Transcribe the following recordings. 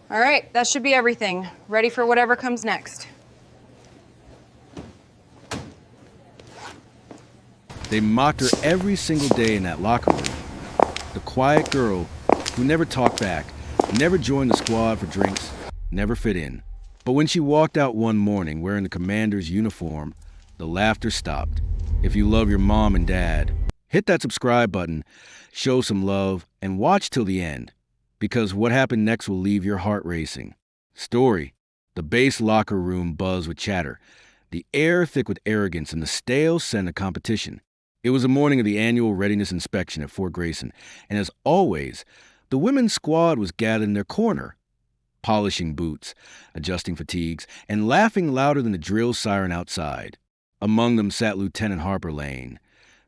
All right, that should be everything. Ready for whatever comes next. They mocked her every single day in that locker room. The quiet girl who never talked back, never joined the squad for drinks, never fit in. But when she walked out one morning wearing the commander's uniform, the laughter stopped. If you love your mom and dad, hit that subscribe button, show some love, and watch till the end. Because what happened next will leave your heart racing. Story: the base locker room buzzed with chatter, the air thick with arrogance and the stale scent of competition. It was the morning of the annual readiness inspection at Fort Grayson, and as always, the women's squad was gathered in their corner, polishing boots, adjusting fatigues, and laughing louder than the drill siren outside. Among them sat Lieutenant Harper Lane,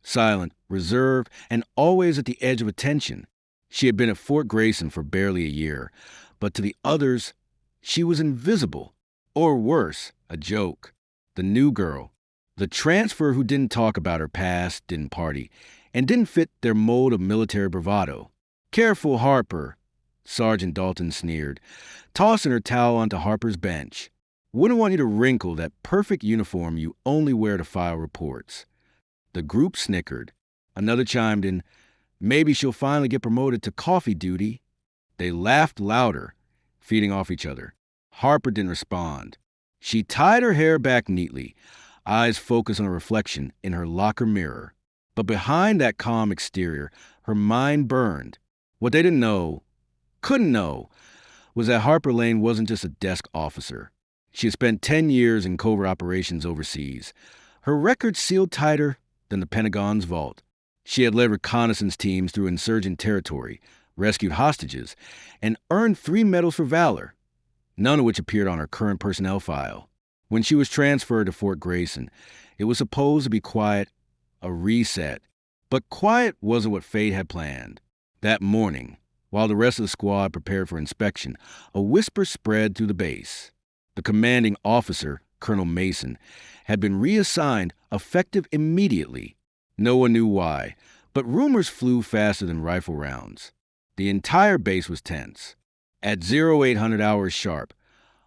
silent, reserved, and always at the edge of attention. She had been at Fort Grayson for barely a year, but to the others, she was invisible, or worse, a joke. The new girl, the transfer who didn't talk about her past, didn't party, and didn't fit their mold of military bravado. "Careful, Harper," Sergeant Dalton sneered, tossing her towel onto Harper's bench. "Wouldn't want you to wrinkle that perfect uniform you only wear to file reports." The group snickered. Another chimed in, "Maybe she'll finally get promoted to coffee duty." They laughed louder, feeding off each other. Harper didn't respond. She tied her hair back neatly, eyes focused on a reflection in her locker mirror. But behind that calm exterior, her mind burned. What they didn't know, couldn't know, was that Harper Lane wasn't just a desk officer. She had spent 10 years in covert operations overseas, her record sealed tighter than the Pentagon's vault. She had led reconnaissance teams through insurgent territory, rescued hostages, and earned 3 medals for valor, none of which appeared on her current personnel file. When she was transferred to Fort Grayson, it was supposed to be quiet, a reset. But quiet wasn't what fate had planned. That morning, while the rest of the squad prepared for inspection, a whisper spread through the base. The commanding officer, Colonel Mason, had been reassigned, effective immediately. No one knew why, but rumors flew faster than rifle rounds. The entire base was tense. At 0800 hours sharp,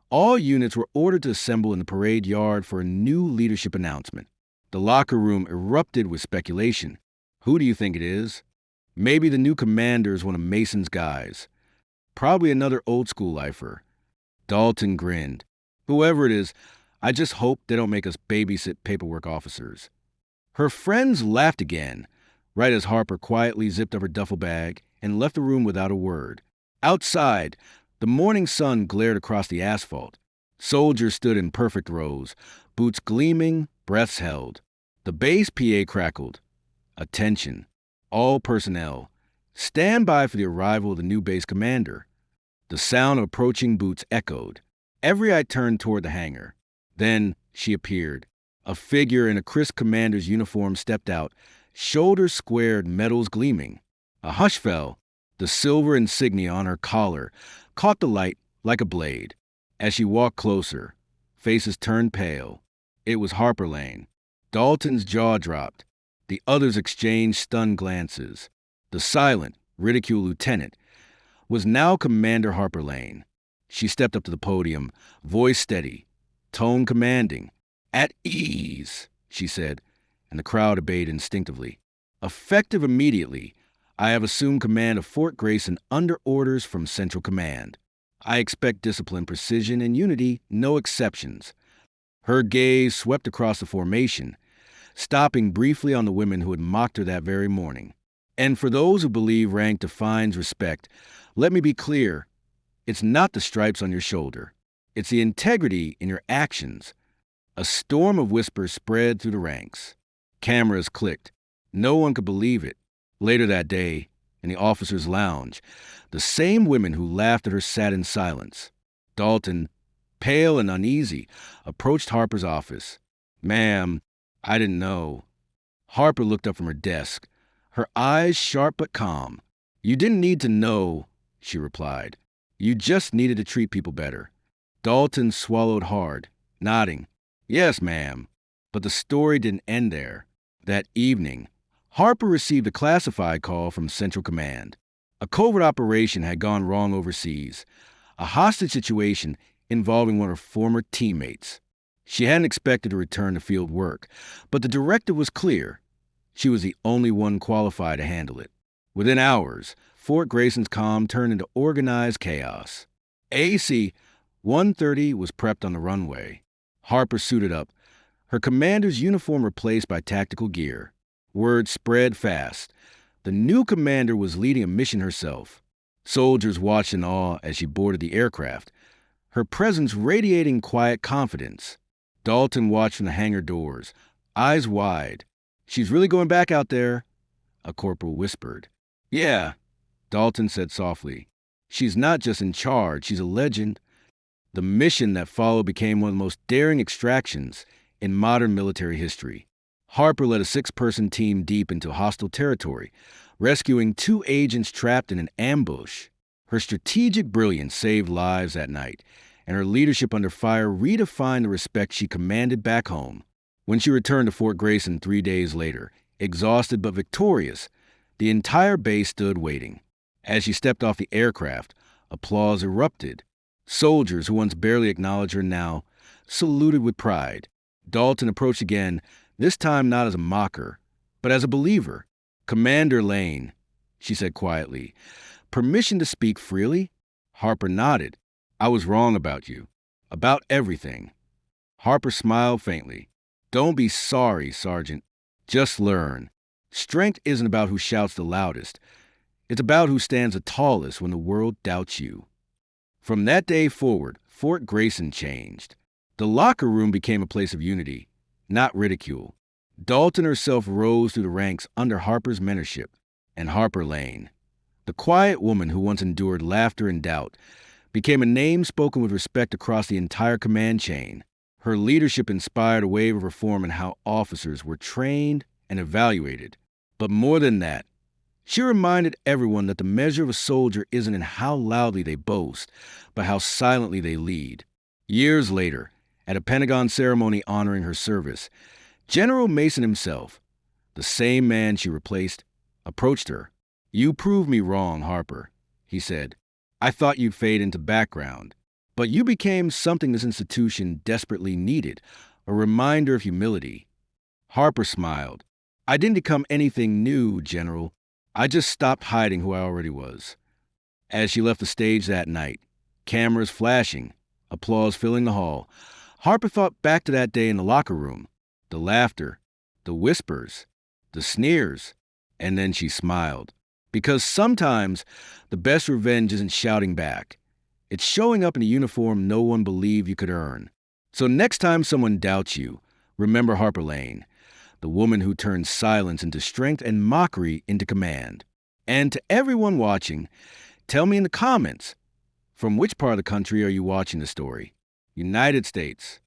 all units were ordered to assemble in the parade yard for a new leadership announcement. The locker room erupted with speculation. Who do you think it is? Maybe the new commander is one of Mason's guys. Probably another old-school lifer. Dalton grinned. Whoever it is, I just hope they don't make us babysit paperwork officers. Her friends laughed again, right as Harper quietly zipped up her duffel bag and left the room without a word. Outside, the morning sun glared across the asphalt. Soldiers stood in perfect rows, boots gleaming, breaths held. The base PA crackled. "Attention, all personnel. Stand by for the arrival of the new base commander." The sound of approaching boots echoed. Every eye turned toward the hangar. Then she appeared. A figure in a crisp commander's uniform stepped out, shoulders squared, medals gleaming. A hush fell. The silver insignia on her collar caught the light like a blade. As she walked closer, faces turned pale. It was Harper Lane. Dalton's jaw dropped. The others exchanged stunned glances. The silent, ridiculed lieutenant was now Commander Harper Lane. She stepped up to the podium, voice steady, tone commanding. "At ease," she said, and the crowd obeyed instinctively. "Effective immediately, I have assumed command of Fort Grayson under orders from Central Command. I expect discipline, precision, and unity, no exceptions." Her gaze swept across the formation, stopping briefly on the women who had mocked her that very morning. "And for those who believe rank defines respect, let me be clear. It's not the stripes on your shoulder. It's the integrity in your actions." A storm of whispers spread through the ranks. Cameras clicked. No one could believe it. Later that day, in the officers' lounge, the same women who laughed at her sat in silence. Dalton, pale and uneasy, approached Harper's office. "Ma'am, I didn't know." Harper looked up from her desk, her eyes sharp but calm. "You didn't need to know," she replied. "You just needed to treat people better." Dalton swallowed hard, nodding. "Yes, ma'am." But the story didn't end there. That evening, Harper received a classified call from Central Command. A covert operation had gone wrong overseas. a hostage situation involving one of her former teammates. She hadn't expected to return to field work, but the directive was clear. She was the only one qualified to handle it. Within hours, Fort Grayson's calm turned into organized chaos. AC-130 was prepped on the runway. Harper suited up, her commander's uniform replaced by tactical gear. Word spread fast. The new commander was leading a mission herself. Soldiers watched in awe as she boarded the aircraft, her presence radiating quiet confidence. Dalton watched from the hangar doors, eyes wide. "She's really going back out there," a corporal whispered. "Yeah," Dalton said softly. "She's not just in charge, she's a legend." The mission that followed became one of the most daring extractions in modern military history. Harper led a 6-person team deep into hostile territory, rescuing 2 agents trapped in an ambush. Her strategic brilliance saved lives that night, and her leadership under fire redefined the respect she commanded back home. When she returned to Fort Grayson 3 days later, exhausted but victorious, the entire base stood waiting. As she stepped off the aircraft, applause erupted. Soldiers who once barely acknowledged her now saluted with pride. Dalton approached again, this time not as a mocker, but as a believer. "Commander Lane," she said quietly, "permission to speak freely?" Harper nodded. "I was wrong about you. About everything." Harper smiled faintly. "Don't be sorry, Sergeant. Just learn. Strength isn't about who shouts the loudest. It's about who stands the tallest when the world doubts you." From that day forward, Fort Grayson changed. The locker room became a place of unity, not ridicule. Dalton herself rose through the ranks under Harper's mentorship, and Harper Lane, the quiet woman who once endured laughter and doubt, became a name spoken with respect across the entire command chain. Her leadership inspired a wave of reform in how officers were trained and evaluated. But more than that, she reminded everyone that the measure of a soldier isn't in how loudly they boast, but how silently they lead. Years later, at a Pentagon ceremony honoring her service, General Mason himself, the same man she replaced, approached her. "You proved me wrong, Harper," he said. "I thought you'd fade into background, but you became something this institution desperately needed, a reminder of humility." Harper smiled. "I didn't become anything new, General. I just stopped hiding who I already was." As she left the stage that night, cameras flashing, applause filling the hall, Harper thought back to that day in the locker room, the laughter, the whispers, the sneers, and then she smiled. Because sometimes the best revenge isn't shouting back. It's showing up in a uniform no one believed you could earn. So next time someone doubts you, remember Harper Lane, the woman who turned silence into strength and mockery into command. And to everyone watching, tell me in the comments, from which part of the country are you watching the story? United States,